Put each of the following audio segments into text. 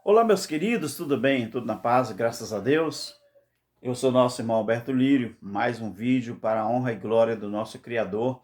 Olá, meus queridos, tudo bem? Tudo na paz, graças a Deus. Eu sou nosso irmão Alberto Lírio, mais um vídeo para a honra e glória do nosso Criador.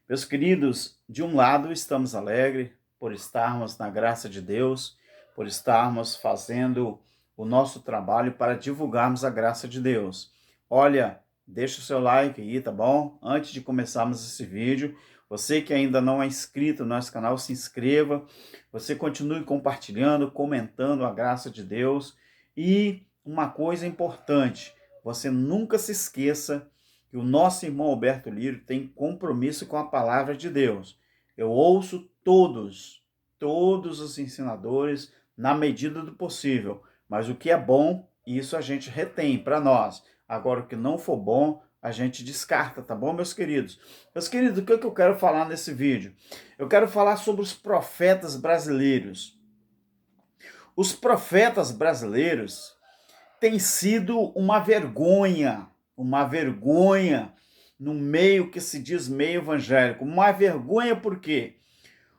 Meus queridos, de um lado estamos alegres por estarmos na graça de Deus, por estarmos fazendo o nosso trabalho para divulgarmos a graça de Deus. Olha, deixa o seu like aí, tá bom? Antes de começarmos esse vídeo, você que ainda não é inscrito no nosso canal, se inscreva. Você continue compartilhando, comentando a graça de Deus. E uma coisa importante, você nunca se esqueça que o nosso irmão Alberto Lírio tem compromisso com a palavra de Deus. Eu ouço todos os ensinadores na medida do possível, mas o que é bom, isso a gente retém para nós. Agora, o que não for bom, a gente descarta, tá bom, meus queridos? Meus queridos, o que eu quero falar nesse vídeo? Eu quero falar sobre os profetas brasileiros. Os profetas brasileiros têm sido uma vergonha no meio que se diz meio evangélico. Uma vergonha porque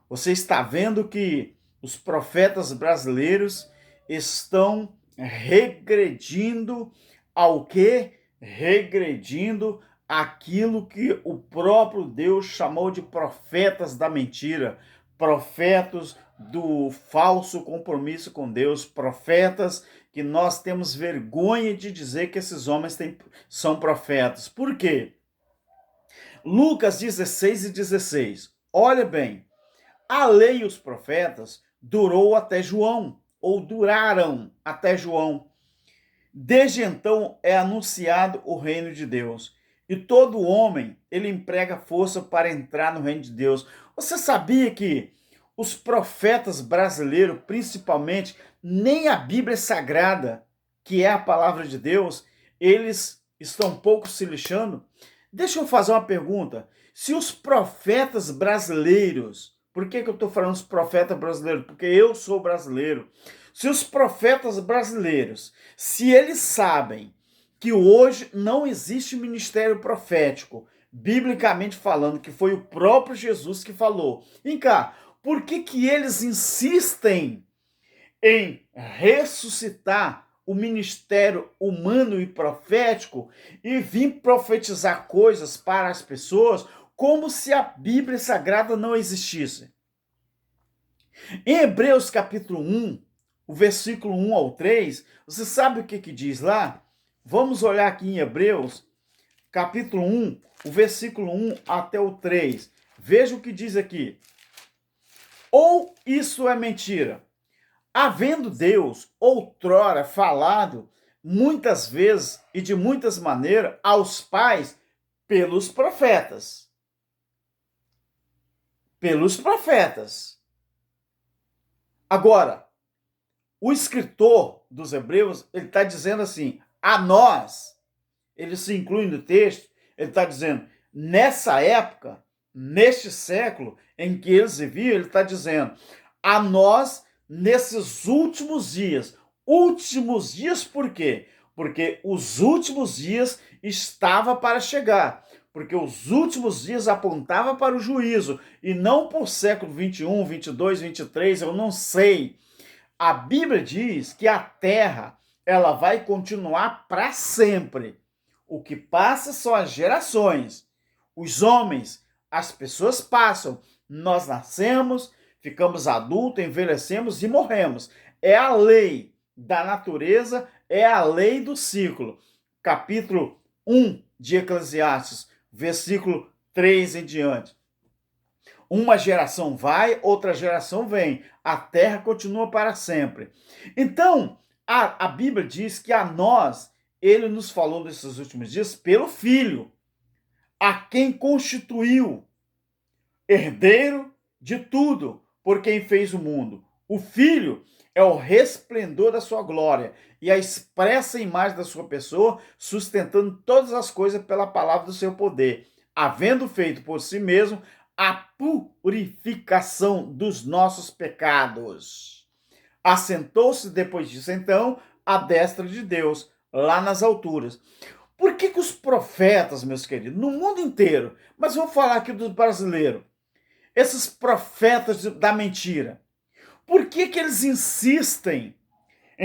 você está vendo que os profetas brasileiros estão regredindo ao quê? Regredindo aquilo que o próprio Deus chamou de profetas da mentira, profetas do falso compromisso com Deus, profetas que nós temos vergonha de dizer que esses homens são profetas. Por quê? Lucas 16:16. Olha bem, a lei e os profetas durou até João, ou duraram até João. Desde então é anunciado o reino de Deus. E todo homem, ele emprega força para entrar no reino de Deus. Você sabia que os profetas brasileiros, principalmente, nem a Bíblia Sagrada, que é a palavra de Deus, eles estão um pouco se lixando? Deixa eu fazer uma pergunta. Se os profetas brasileiros, por que eu estou falando os profetas brasileiros? Porque eu sou brasileiro. Se os profetas brasileiros, se eles sabem que hoje não existe ministério profético, biblicamente falando, que foi o próprio Jesus que falou, vem cá, por que eles insistem em ressuscitar o ministério humano e profético e vir profetizar coisas para as pessoas como se a Bíblia Sagrada não existisse? Em Hebreus capítulo 1, o versículo 1 ao 3, você sabe o que diz lá? Vamos olhar aqui em Hebreus, capítulo 1, o versículo 1 até o 3. Veja o que diz aqui. Ou isso é mentira? Havendo Deus outrora falado muitas vezes e de muitas maneiras aos pais pelos profetas. Pelos profetas. Agora, o escritor dos Hebreus, ele está dizendo assim, a nós, ele se inclui no texto, ele está dizendo, nessa época, neste século em que eles viviam, ele está dizendo, a nós, nesses últimos dias por quê? Porque os últimos dias estava para chegar, porque os últimos dias apontavam para o juízo, e não por século 21, 22, 23, eu não sei. A Bíblia diz que a terra ela vai continuar para sempre. O que passa são as gerações. Os homens, as pessoas passam. Nós nascemos, ficamos adultos, envelhecemos e morremos. É a lei da natureza, é a lei do ciclo. Capítulo 1 de Eclesiastes, versículo 3 em diante. Uma geração vai, outra geração vem. A terra continua para sempre. Então, a Bíblia diz que a nós, ele nos falou nesses últimos dias pelo Filho, a quem constituiu herdeiro de tudo, por quem fez o mundo. O Filho é o resplendor da sua glória e a expressa imagem da sua pessoa, sustentando todas as coisas pela palavra do seu poder, havendo feito por si mesmo a purificação dos nossos pecados. Assentou-se depois disso, então, à destra de Deus, lá nas alturas. Por que os profetas, meus queridos, no mundo inteiro, mas vou falar aqui dos brasileiros, esses profetas da mentira, por que eles insistem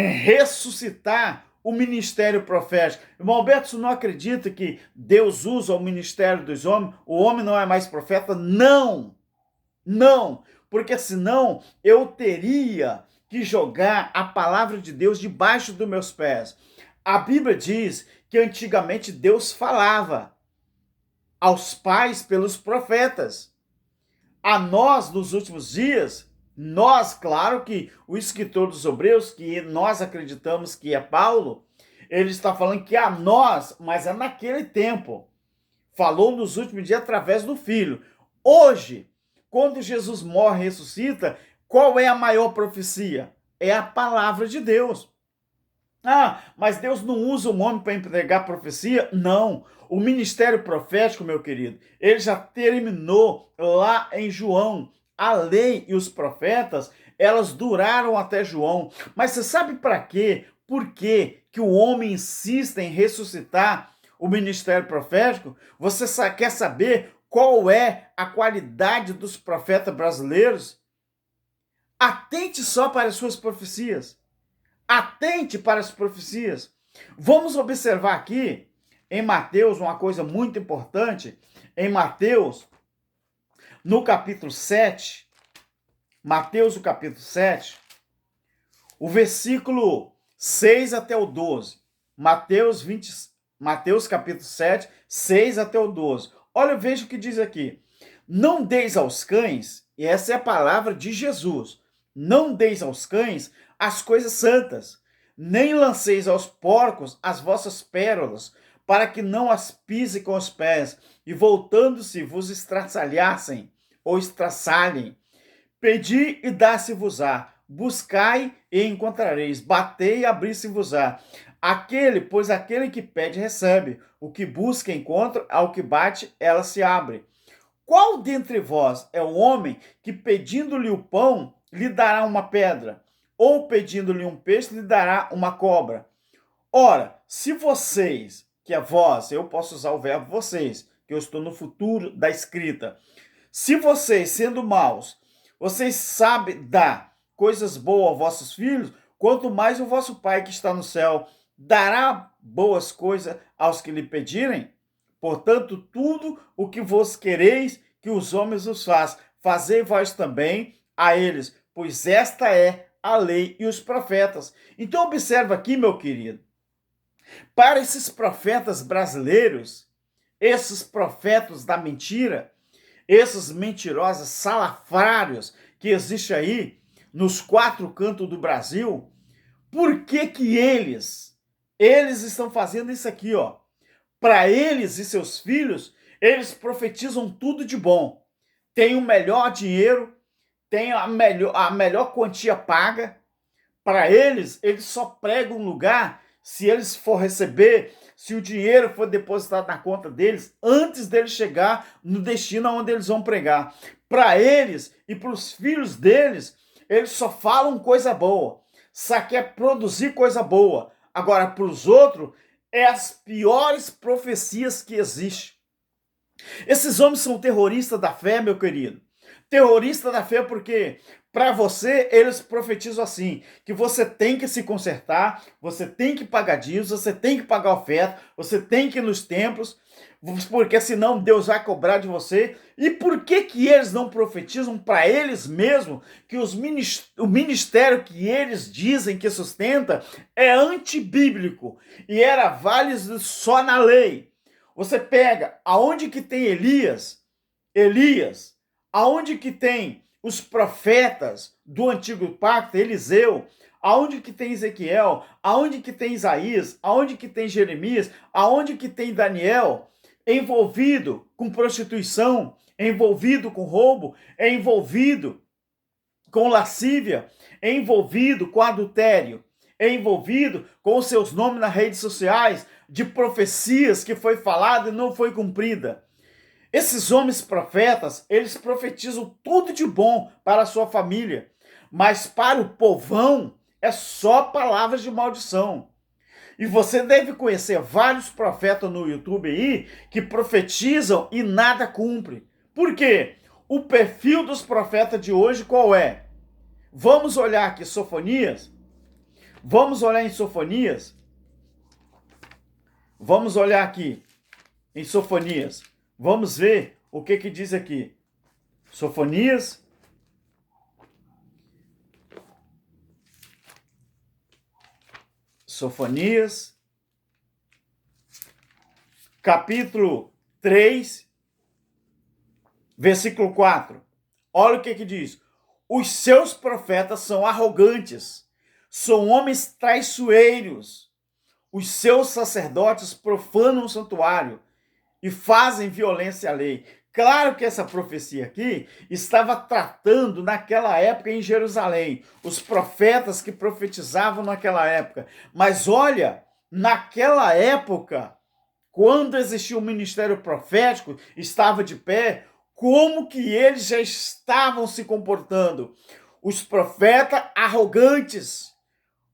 ressuscitar o ministério profético. Irmão Alberto, você não acredita que Deus usa o ministério dos homens? O homem não é mais profeta? Não! Não! Porque senão eu teria que jogar a palavra de Deus debaixo dos meus pés. A Bíblia diz que antigamente Deus falava aos pais pelos profetas. A nós, nos últimos dias, nós, claro que o escritor dos Hebreus, que nós acreditamos que é Paulo, ele está falando que a nós, mas é naquele tempo, falou nos últimos dias através do Filho. Hoje, quando Jesus morre e ressuscita, qual é a maior profecia? É a palavra de Deus. Ah, mas Deus não usa o homem para entregar profecia? Não. O ministério profético, meu querido, ele já terminou lá em João. A lei e os profetas, elas duraram até João. Mas você sabe para quê? Por quê que o homem insiste em ressuscitar o ministério profético? Você quer saber qual é a qualidade dos profetas brasileiros? Atente só para as suas profecias. Atente para as profecias. Vamos observar aqui em Mateus uma coisa muito importante. Em Mateus, no capítulo 7, Mateus, no capítulo 7, o versículo 6 até o 12. Mateus capítulo 7, 6 até o 12. Olha, veja o que diz aqui. Não deis aos cães, e essa é a palavra de Jesus, não deis aos cães as coisas santas, nem lanceis aos porcos as vossas pérolas, para que não as pise com os pés, e voltando-se vos estraçalhassem, ou estraçalhem. Pedi e dá-se-vos-á, buscai e encontrareis, batei e abri-se-vos-á. Pois aquele que pede recebe, o que busca encontra, ao que bate ela se abre. Qual dentre vós é o homem que pedindo-lhe o pão lhe dará uma pedra? Ou pedindo-lhe um peixe, lhe dará uma cobra? Ora, se vocês, que é vós, eu posso usar o verbo vocês, que eu estou no futuro da escrita. Se vocês, sendo maus, vocês sabem dar coisas boas aos vossos filhos, quanto mais o vosso Pai que está no céu dará boas coisas aos que lhe pedirem? Portanto, tudo o que vos quereis que os homens os façam, fazei vós também a eles, pois esta é a lei e os profetas. Então observa aqui, meu querido, para esses profetas brasileiros, esses profetas da mentira, esses mentirosos salafrários que existem aí nos quatro cantos do Brasil, por que que eles estão fazendo isso aqui, ó? Para eles e seus filhos, eles profetizam tudo de bom. Tem o melhor dinheiro, tem a melhor quantia paga. Para eles só pregam um lugar se eles for receber, se o dinheiro for depositado na conta deles, antes deles chegar no destino onde eles vão pregar. Para eles e para os filhos deles, eles só falam coisa boa, só quer produzir coisa boa. Agora, para os outros, é as piores profecias que existem. Esses homens são terroristas da fé, meu querido. Terrorista da fé porque, para você, eles profetizam assim, que você tem que se consertar, você tem que pagar dízimos, você tem que pagar oferta, você tem que ir nos templos, porque senão Deus vai cobrar de você. E por que que eles não profetizam para eles mesmos que o ministério que eles dizem que sustenta é antibíblico e era válido só na lei? Você pega aonde que tem Elias, aonde que tem os profetas do Antigo Pacto, Eliseu, aonde que tem Ezequiel, aonde que tem Isaías, aonde que tem Jeremias, aonde que tem Daniel, envolvido com prostituição, envolvido com roubo, envolvido com lascívia, envolvido com adultério, envolvido com os seus nomes nas redes sociais, de profecias que foi falada e não foi cumprida. Esses homens profetas, eles profetizam tudo de bom para a sua família, mas para o povão é só palavras de maldição. E você deve conhecer vários profetas no YouTube aí que profetizam e nada cumpre. Por quê? O perfil dos profetas de hoje qual é? Vamos olhar aqui Sofonias. Vamos olhar em Sofonias? Vamos olhar aqui em Sofonias. Vamos ver o que diz aqui. Sofonias. Sofonias. Capítulo 3, versículo 4. Olha o que diz. Os seus profetas são arrogantes, são homens traiçoeiros. Os seus sacerdotes profanam o santuário e fazem violência à lei. Claro que essa profecia aqui estava tratando naquela época em Jerusalém, os profetas que profetizavam naquela época. Mas olha, naquela época, quando existia o ministério profético, estava de pé, como que eles já estavam se comportando? Os profetas arrogantes,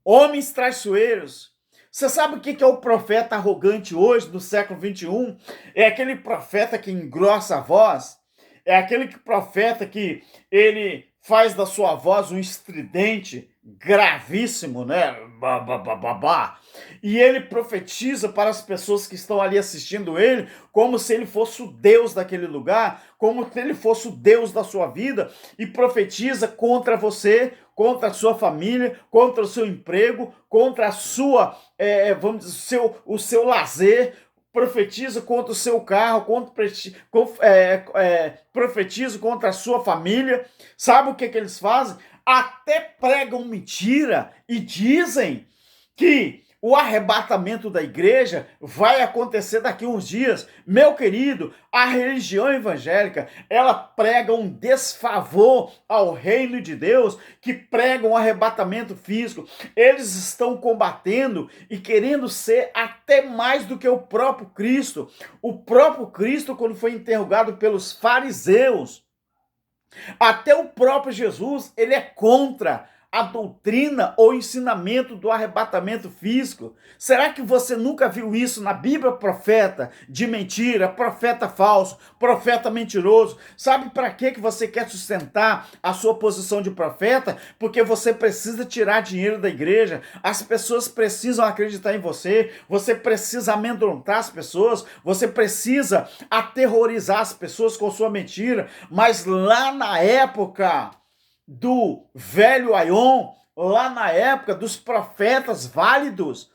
homens traiçoeiros. Você sabe o que é o profeta arrogante hoje, no século 21? É aquele profeta que engrossa a voz, é aquele profeta que ele faz da sua voz um estridente gravíssimo, né? E ele profetiza para as pessoas que estão ali assistindo ele, como se ele fosse o Deus daquele lugar, como se ele fosse o Deus da sua vida, e profetiza contra você, contra a sua família, contra o seu emprego, contra a sua, vamos dizer, o seu lazer, profetiza contra o seu carro, profetiza contra a sua família. Sabe o que eles fazem? Até pregam mentira e dizem que o arrebatamento da igreja vai acontecer daqui a uns dias. Meu querido, a religião evangélica, ela prega um desfavor ao reino de Deus, que prega um arrebatamento físico. Eles estão combatendo e querendo ser até mais do que o próprio Cristo. O próprio Cristo, quando foi interrogado pelos fariseus, até o próprio Jesus, ele é contra a doutrina ou ensinamento do arrebatamento físico. Será que você nunca viu isso na Bíblia? Profeta de mentira, profeta falso, profeta mentiroso. Sabe para que você quer sustentar a sua posição de profeta? Porque você precisa tirar dinheiro da igreja, as pessoas precisam acreditar em você, você precisa amedrontar as pessoas, você precisa aterrorizar as pessoas com sua mentira. Mas lá na época do velho Aion, lá na época dos profetas válidos,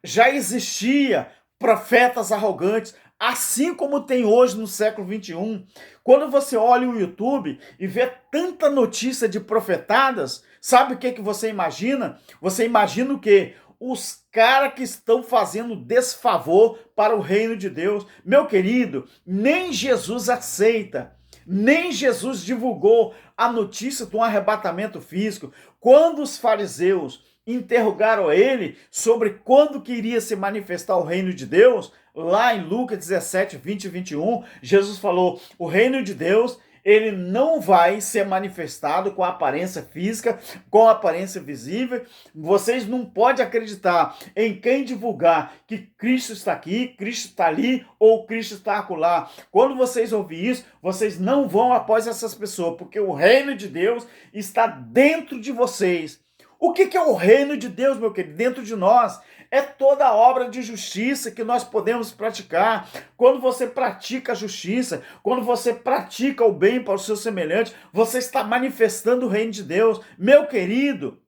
já existia profetas arrogantes, assim como tem hoje no século 21. Quando você olha o YouTube e vê tanta notícia de profetadas, sabe o que você imagina? Você imagina o quê? Os caras que estão fazendo desfavor para o reino de Deus. Meu querido, nem Jesus aceita. Nem Jesus divulgou a notícia de um arrebatamento físico. Quando os fariseus interrogaram ele sobre quando que iria se manifestar o reino de Deus, lá em Lucas 17, 20 e 21, Jesus falou, o reino de Deus, ele não vai ser manifestado com a aparência física, com a aparência visível. Vocês não podem acreditar em quem divulgar que Cristo está aqui, Cristo está ali ou Cristo está acolá. Quando vocês ouvirem isso, vocês não vão após essas pessoas, porque o reino de Deus está dentro de vocês. O que é o reino de Deus, meu querido? Dentro de nós. É toda a obra de justiça que nós podemos praticar. Quando você pratica a justiça, quando você pratica o bem para o seu semelhante, você está manifestando o reino de Deus. Meu querido,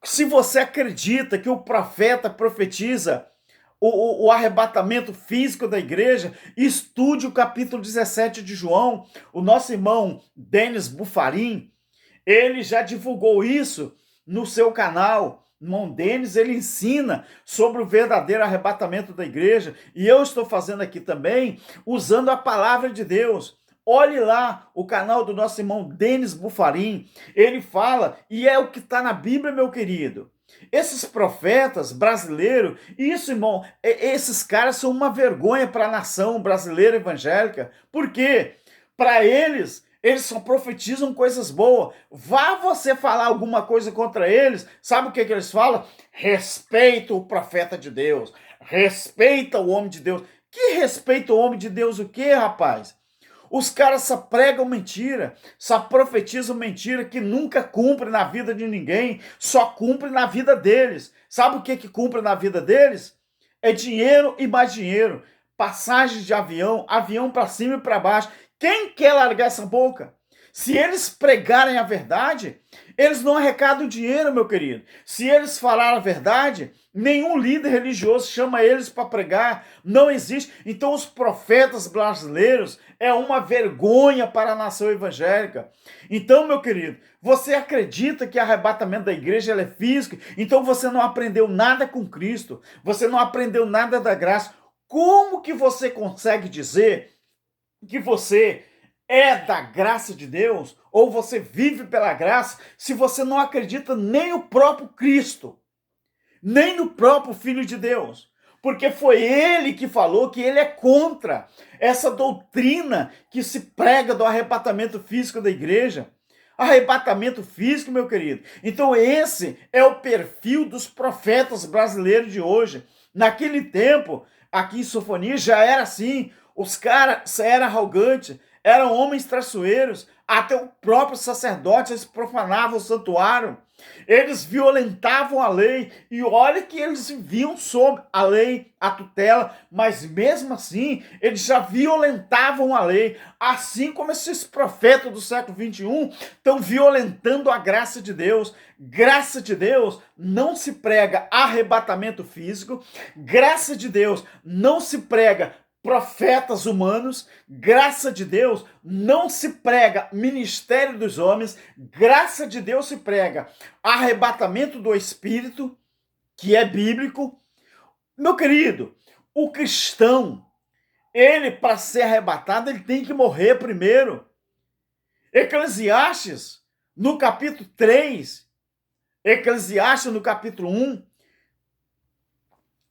se você acredita que o profeta profetiza o arrebatamento físico da igreja, estude o capítulo 17 de João. O nosso irmão Denis Bufarim, ele já divulgou isso no seu canal. Irmão Denis, ele ensina sobre o verdadeiro arrebatamento da igreja, e eu estou fazendo aqui também, usando a palavra de Deus. Olhe lá o canal do nosso irmão Denis Bufarim, ele fala, e é o que está na Bíblia, meu querido. Esses profetas brasileiros, isso, irmão, esses caras são uma vergonha para a nação brasileira evangélica. Por quê? Para eles só profetizam coisas boas. Vá você falar alguma coisa contra eles, sabe o que eles falam? Respeita o profeta de Deus, respeita o homem de Deus. Que respeita o homem de Deus o quê, rapaz? Os caras só pregam mentira, só profetizam mentira que nunca cumpre na vida de ninguém, só cumpre na vida deles. Sabe o que cumpre na vida deles? É dinheiro e mais dinheiro. Passagens de avião, avião para cima e para baixo. Quem quer largar essa boca? Se eles pregarem a verdade, eles não arrecadam dinheiro, meu querido. Se eles falarem a verdade, nenhum líder religioso chama eles para pregar. Não existe. Então os profetas brasileiros é uma vergonha para a nação evangélica. Então, meu querido, você acredita que o arrebatamento da igreja é físico? Então você não aprendeu nada com Cristo. Você não aprendeu nada da graça. Como que você consegue dizer que você é da graça de Deus, ou você vive pela graça, se você não acredita nem no próprio Cristo, nem no próprio Filho de Deus? Porque foi ele que falou que ele é contra essa doutrina que se prega do arrebatamento físico da igreja. Arrebatamento físico, meu querido. Então esse é o perfil dos profetas brasileiros de hoje. Naquele tempo, aqui em Sofonia, já era assim. Os caras eram arrogantes, eram homens traiçoeiros, até o próprio sacerdote, eles profanavam o santuário, eles violentavam a lei, e olha que eles viviam sob a lei, a tutela, mas mesmo assim, eles já violentavam a lei, assim como esses profetas do século XXI estão violentando a graça de Deus. Graça de Deus não se prega arrebatamento físico, graça de Deus não se prega profetas humanos, graça de Deus não se prega ministério dos homens, graça de Deus se prega arrebatamento do Espírito, que é bíblico. Meu querido, o cristão, ele para ser arrebatado, ele tem que morrer primeiro. Eclesiastes, no capítulo 3, Eclesiastes no capítulo 1,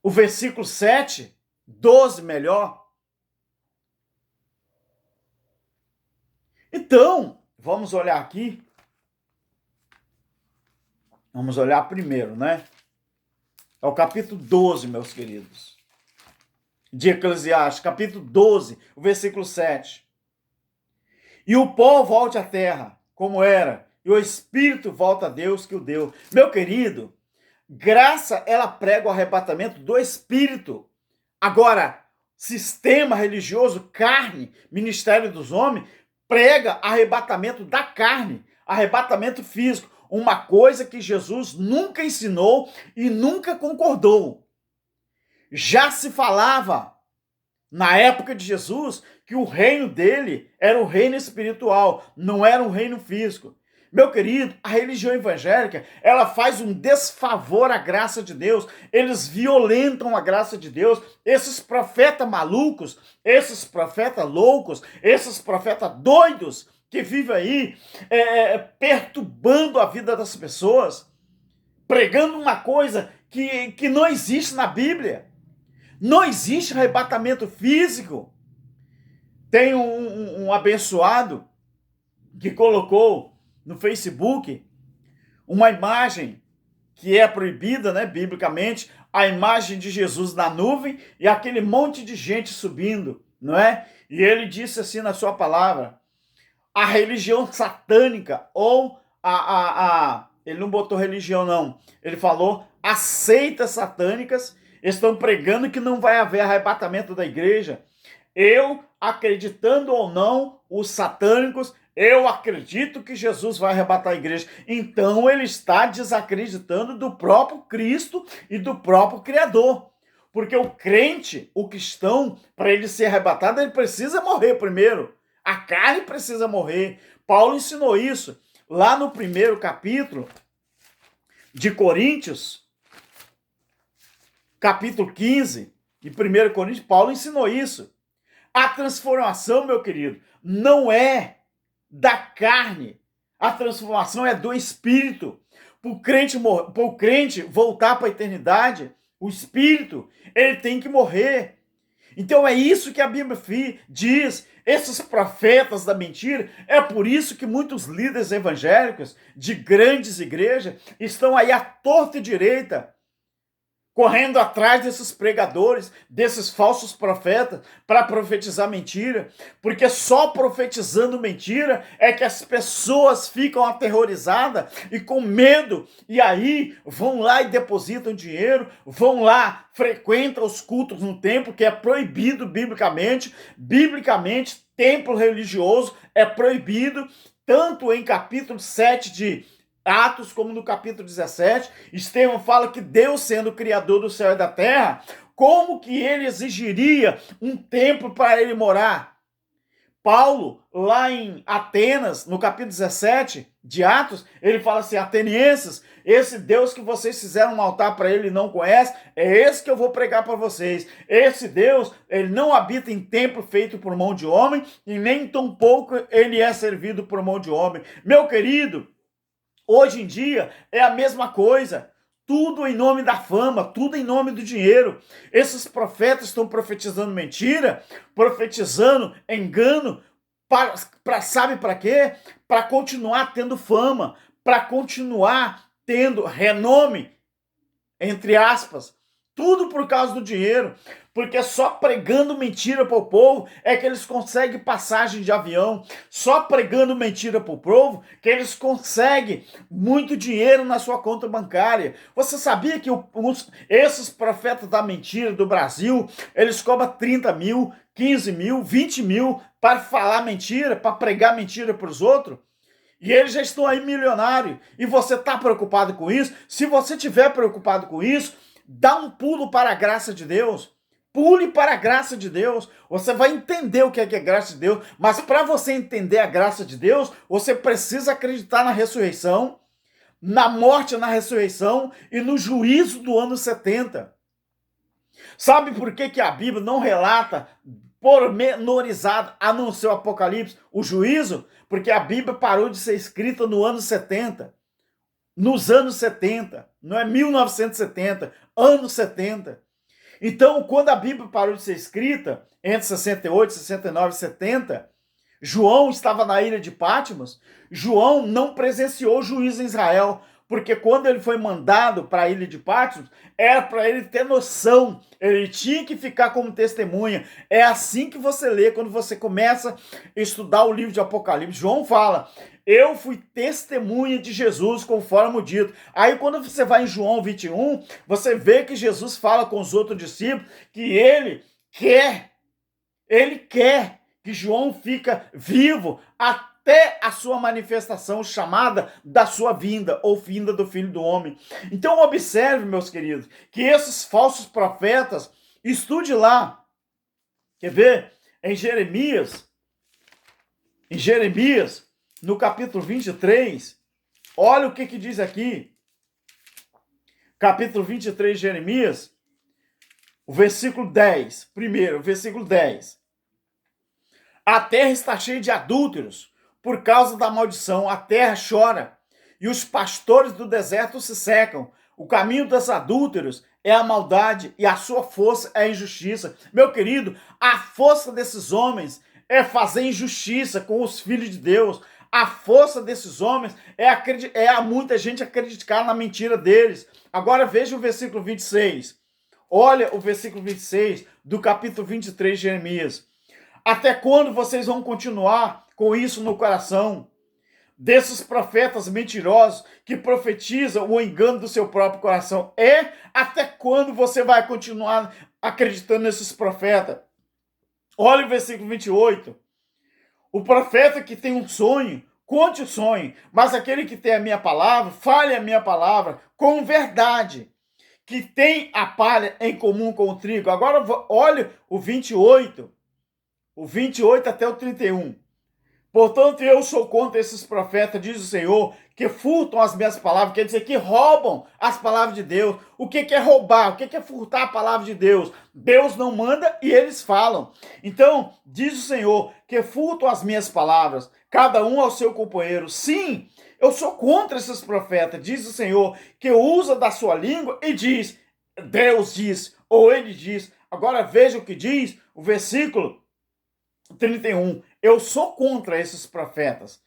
o versículo 7, 12 melhor. Então, vamos olhar aqui. Vamos olhar primeiro, né? É o capítulo 12, meus queridos. De Eclesiastes, capítulo 12, o versículo 7. E o pó volte à terra, como era, e o espírito volta a Deus que o deu. Meu querido, graça, ela prega o arrebatamento do espírito. Agora, sistema religioso, carne, ministério dos homens, prega arrebatamento da carne, arrebatamento físico, uma coisa que Jesus nunca ensinou e nunca concordou. Já se falava, na época de Jesus, que o reino dele era o reino espiritual, não era um reino físico. Meu querido, a religião evangélica, ela faz um desfavor à graça de Deus, eles violentam a graça de Deus, esses profetas malucos, esses profetas loucos, esses profetas doidos que vivem aí perturbando a vida das pessoas, pregando uma coisa que não existe na Bíblia. Não existe arrebatamento físico. Tem um abençoado que colocou no Facebook uma imagem que é proibida, né, biblicamente, a imagem de Jesus na nuvem e aquele monte de gente subindo, não é? E ele disse assim na sua palavra, a religião satânica ou ele não botou religião não, ele falou as seitas satânicas estão pregando que não vai haver arrebatamento da igreja. Eu, acreditando ou não, os satânicos, eu acredito que Jesus vai arrebatar a igreja. Então ele está desacreditando do próprio Cristo e do próprio Criador. Porque o crente, o cristão, para ele ser arrebatado, ele precisa morrer primeiro. A carne precisa morrer. Paulo ensinou isso lá no primeiro capítulo de Coríntios, capítulo 15, de 1 Coríntios, Paulo ensinou isso. A transformação, meu querido, não é da carne. A transformação é do espírito. Para o crente voltar para a eternidade, o espírito, ele tem que morrer. Então é isso que a Bíblia diz. Esses profetas da mentira, é por isso que muitos líderes evangélicos de grandes igrejas estão aí à torta e direita, correndo atrás desses pregadores, desses falsos profetas, para profetizar mentira, porque só profetizando mentira é que as pessoas ficam aterrorizadas e com medo, e aí vão lá e depositam dinheiro, vão lá, frequentam os cultos no templo, que é proibido biblicamente, templo religioso é proibido, tanto em capítulo 7 de Atos, como no capítulo 17, Estevão fala que Deus, sendo o criador do céu e da terra, como que ele exigiria um templo para ele morar? Paulo, lá em Atenas, no capítulo 17 de Atos, ele fala assim: atenienses, esse Deus que vocês fizeram um altar para ele e não conhecem, é esse que eu vou pregar para vocês. Esse Deus, ele não habita em templo feito por mão de homem, e nem tampouco ele é servido por mão de homem. Meu querido, hoje em dia é a mesma coisa. Tudo em nome da fama, tudo em nome do dinheiro. Esses profetas estão profetizando mentira, profetizando engano, sabe para quê? Para continuar tendo fama, para continuar tendo renome, entre aspas. Tudo por causa do dinheiro, porque só pregando mentira para o povo é que eles conseguem passagem de avião, só pregando mentira para o povo que eles conseguem muito dinheiro na sua conta bancária. Você sabia que esses profetas da mentira do Brasil, eles cobram 30 mil, 15 mil, 20 mil para falar mentira, para pregar mentira para os outros? E eles já estão aí milionários. E você está preocupado com isso? Se você estiver preocupado com isso, dá um pulo para a graça de Deus. Pule para a graça de Deus. Você vai entender o que é graça de Deus. Mas para você entender a graça de Deus, você precisa acreditar na ressurreição, na morte, na ressurreição e no juízo do ano 70. Sabe por que a Bíblia não relata pormenorizado, a não ser o Apocalipse, o juízo? Porque a Bíblia parou de ser escrita no ano 70. Nos anos 70. Não é 1970, anos 70. Então, quando a Bíblia parou de ser escrita, entre 68, 69 e 70, João estava na ilha de Patmos. João não presenciou juízo em Israel, porque quando ele foi mandado para a ilha de Patmos, era para ele ter noção, ele tinha que ficar como testemunha. É assim que você lê quando você começa a estudar o livro de Apocalipse. João fala: eu fui testemunha de Jesus, conforme o dito. Aí quando você vai em João 21, você vê que Jesus fala com os outros discípulos que ele quer que João fica vivo até a sua manifestação chamada da sua vinda, ou vinda do Filho do Homem. Então observe, meus queridos, que esses falsos profetas, estude lá, quer ver? Em Jeremias, no capítulo 23, olha o que diz aqui. Capítulo 23 de Jeremias, o versículo 10. Primeiro, o versículo 10. A terra está cheia de adúlteros, por causa da maldição. A terra chora, e os pastores do deserto se secam. O caminho dos adúlteros é a maldade, e a sua força é a injustiça. Meu querido, a força desses homens é fazer injustiça com os filhos de Deus. A força desses homens é muita gente acreditar na mentira deles. Agora veja o versículo 26. Olha o versículo 26 do capítulo 23 de Jeremias. Até quando vocês vão continuar com isso no coração? Desses profetas mentirosos que profetizam o engano do seu próprio coração. Até quando você vai continuar acreditando nesses profetas? Olha o versículo 28. O profeta que tem um sonho, conte o sonho, mas aquele que tem a minha palavra, fale a minha palavra com verdade, que tem a palha em comum com o trigo. Agora olha o 28 até o 31. Portanto, eu sou contra esses profetas, diz o Senhor, que furtam as minhas palavras, quer dizer, que roubam as palavras de Deus. O que é roubar? O que é furtar a palavra de Deus? Deus não manda e eles falam. Então, diz o Senhor, que furtam as minhas palavras, cada um ao seu companheiro. Sim, eu sou contra esses profetas, diz o Senhor, que usa da sua língua e diz, Deus diz, ou ele diz. Agora veja o que diz o versículo 31. Eu sou contra esses profetas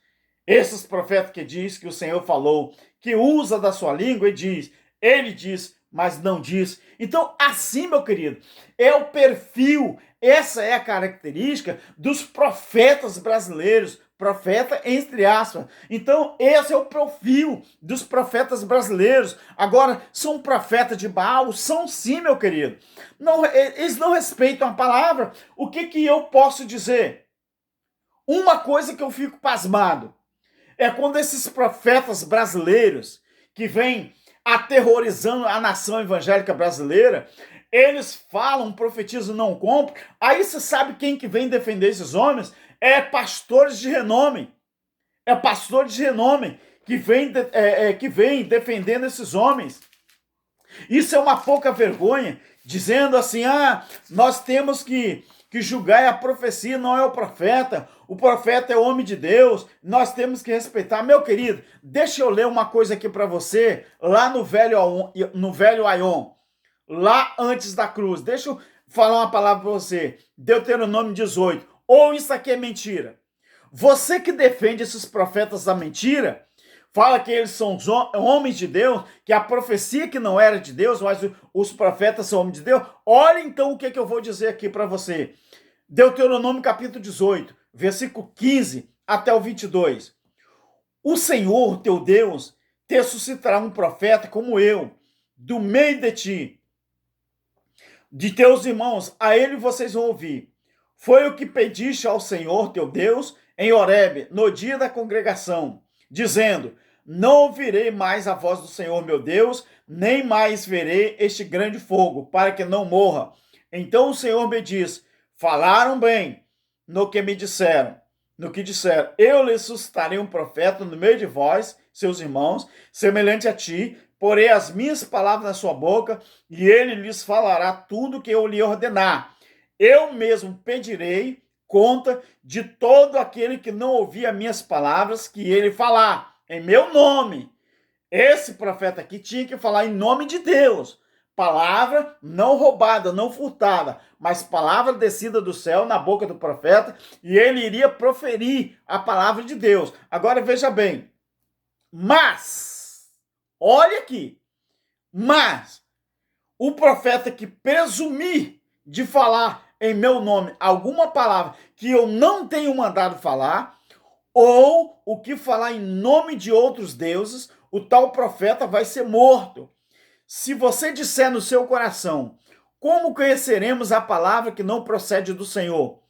que diz que o Senhor falou, que usa da sua língua e diz, ele diz, mas não diz. Então, assim, meu querido, é o perfil, essa é a característica dos profetas brasileiros, profeta entre aspas. Então, esse é o perfil dos profetas brasileiros. Agora, são profetas de Baal? São sim, meu querido. Não, eles não respeitam a palavra. O que eu posso dizer? Uma coisa que eu fico pasmado é quando esses profetas brasileiros que vêm aterrorizando a nação evangélica brasileira, eles falam, profetizam, não compram. Aí você sabe quem que vem defender esses homens? É pastores de renome. É pastores de renome que vem defendendo esses homens. Isso é uma pouca vergonha, dizendo assim, nós temos que julgar a profecia, não é o profeta é o homem de Deus, nós temos que respeitar. Meu querido, deixa eu ler uma coisa aqui para você, lá no velho Aion, lá antes da cruz, deixa eu falar uma palavra para você, Deuteronômio 18, ou isso aqui é mentira. Você que defende esses profetas da mentira, fala que eles são homens de Deus, que a profecia que não era de Deus, mas os profetas são homens de Deus. Olha então o que eu vou dizer aqui para você. Deuteronômio capítulo 18, versículo 15 até o 22. O Senhor, teu Deus, te suscitará um profeta como eu, do meio de ti, de teus irmãos, a ele vocês vão ouvir. Foi o que pediste ao Senhor, teu Deus, em Horebe, no dia da congregação, dizendo, não ouvirei mais a voz do Senhor meu Deus, nem mais verei este grande fogo, para que não morra. Então o Senhor me diz, falaram bem no que me disseram, eu lhes suscitarei um profeta no meio de vós, seus irmãos, semelhante a ti, porei as minhas palavras na sua boca, e ele lhes falará tudo que eu lhe ordenar. Eu mesmo pedirei conta de todo aquele que não ouvir as minhas palavras que ele falar, em meu nome. Esse profeta aqui tinha que falar em nome de Deus. Palavra não roubada, não furtada, mas palavra descida do céu na boca do profeta, e ele iria proferir a palavra de Deus. Agora veja bem, olha aqui, mas o profeta que presumir de falar em meu nome alguma palavra que eu não tenho mandado falar, ou o que falar em nome de outros deuses, o tal profeta vai ser morto. Se você disser no seu coração, como conheceremos a palavra que não procede do Senhor?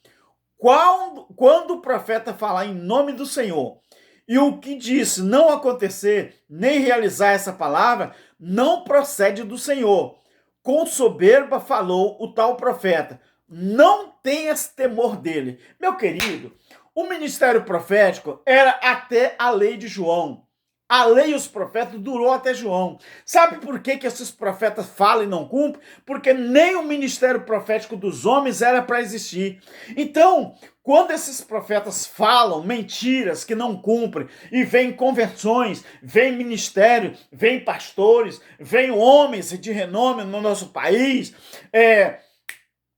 Quando o profeta falar em nome do Senhor, e o que disse não acontecer, nem realizar essa palavra, não procede do Senhor. Com soberba falou o tal profeta. Não tenhas temor dele. Meu querido, o ministério profético era até a lei de João. A lei e os profetas durou até João. Sabe por que esses profetas falam e não cumprem? Porque nem o ministério profético dos homens era para existir. Então, quando esses profetas falam mentiras que não cumprem, e vem conversões, vem ministério, vem pastores, vem homens de renome no nosso país,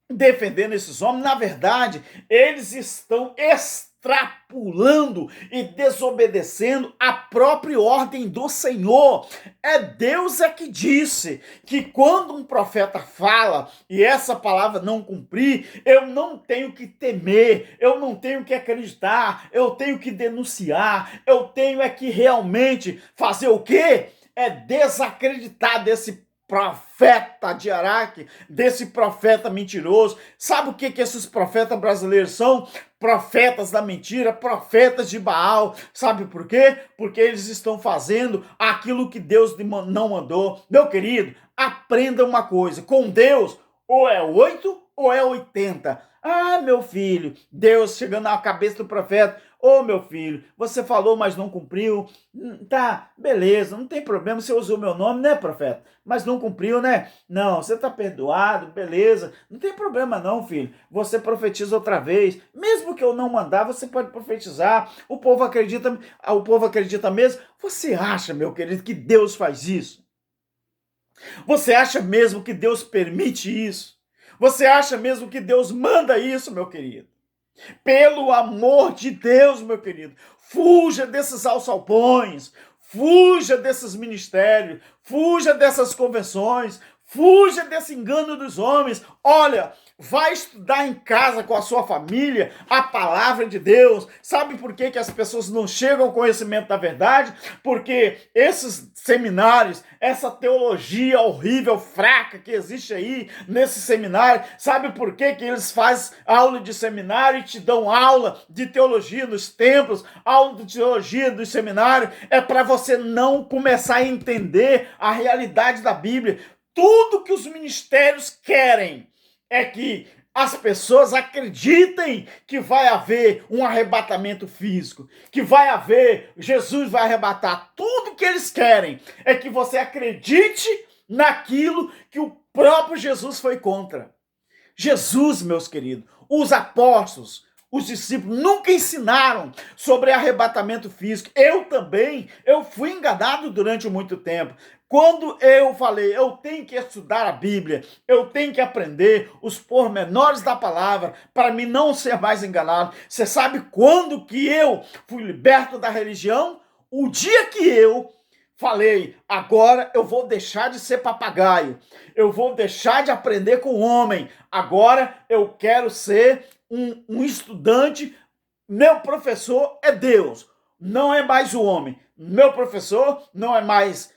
defendendo esses homens, na verdade, eles estão extrapolando e desobedecendo a própria ordem do Senhor. Deus que disse que quando um profeta fala e essa palavra não cumprir, eu não tenho que temer, eu não tenho que acreditar, eu tenho que denunciar, eu tenho que realmente fazer o quê? Desacreditar desse profeta de Araque, desse profeta mentiroso. Sabe o que esses profetas brasileiros são? Profetas da mentira, profetas de Baal. Sabe por quê? Porque eles estão fazendo aquilo que Deus não mandou. Meu querido, aprenda uma coisa, com Deus, ou é 8 ou é 80. Meu filho, Deus chegando na cabeça do profeta, meu filho, você falou, mas não cumpriu. Tá, beleza, não tem problema, você usou meu nome, né, profeta? Mas não cumpriu, né? Não, você tá perdoado, beleza. Não tem problema não, filho. Você profetiza outra vez. Mesmo que eu não mandar, você pode profetizar. O povo acredita mesmo. Você acha, meu querido, que Deus faz isso? Você acha mesmo que Deus permite isso? Você acha mesmo que Deus manda isso, meu querido? Pelo amor de Deus, meu querido, fuja desses alçapões, Fuja desses ministérios, fuja dessas convenções, fuja desse engano dos homens. Olha, vai estudar em casa com a sua família a palavra de Deus. Sabe por que as pessoas não chegam ao conhecimento da verdade? Porque esses seminários, essa teologia horrível, fraca que existe aí nesse seminário, sabe por que eles fazem aula de seminário e te dão aula de teologia nos templos, aula de teologia dos seminários? É para você não começar a entender a realidade da Bíblia. Tudo que os ministérios querem é que as pessoas acreditem que vai haver um arrebatamento físico, que vai haver, Jesus vai arrebatar. Tudo que eles querem é que você acredite naquilo que o próprio Jesus foi contra. Jesus, meus queridos, os apóstolos, os discípulos nunca ensinaram sobre arrebatamento físico. Eu fui enganado durante muito tempo. Quando eu falei, eu tenho que estudar a Bíblia, eu tenho que aprender os pormenores da palavra para mim não ser mais enganado. Você sabe quando que eu fui liberto da religião? O dia que eu falei, agora eu vou deixar de ser papagaio, eu vou deixar de aprender com o homem, agora eu quero ser um estudante. Meu professor é Deus, não é mais o homem. Meu professor não é mais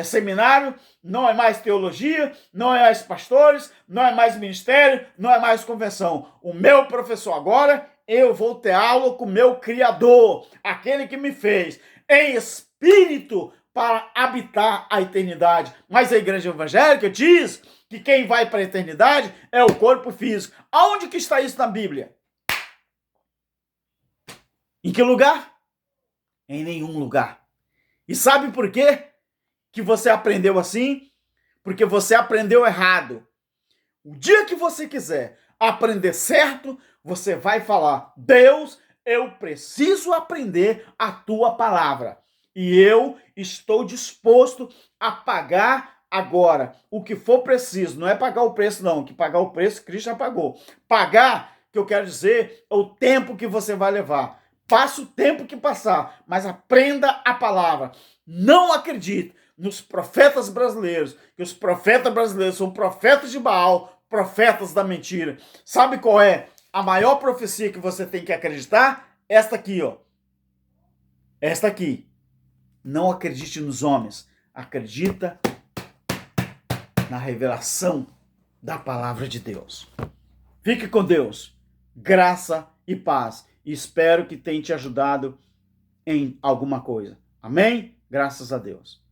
seminário, não é mais teologia, não é mais pastores, não é mais ministério, não é mais convenção. O meu professor agora, eu vou ter aula com o meu Criador, aquele que me fez, em espírito, para habitar a eternidade. Mas a igreja evangélica diz que quem vai para a eternidade é o corpo físico. Aonde que está isso na Bíblia? Em que lugar? Em nenhum lugar. E sabe por quê que você aprendeu assim? Porque você aprendeu errado. O dia que você quiser aprender certo, você vai falar, Deus, eu preciso aprender a tua palavra. E eu estou disposto a pagar agora o que for preciso. Não é pagar o preço, não. Que pagar o preço, Cristo já pagou. Pagar, que eu quero dizer, é o tempo que você vai levar. Passa o tempo que passar, mas aprenda a palavra. Não acredite nos profetas brasileiros, que os profetas brasileiros são profetas de Baal, profetas da mentira. Sabe qual é a maior profecia que você tem que acreditar? Esta aqui, ó. Esta aqui. Não acredite nos homens. Acredita na revelação da palavra de Deus. Fique com Deus. Graça e paz. Espero que tenha te ajudado em alguma coisa. Amém? Graças a Deus.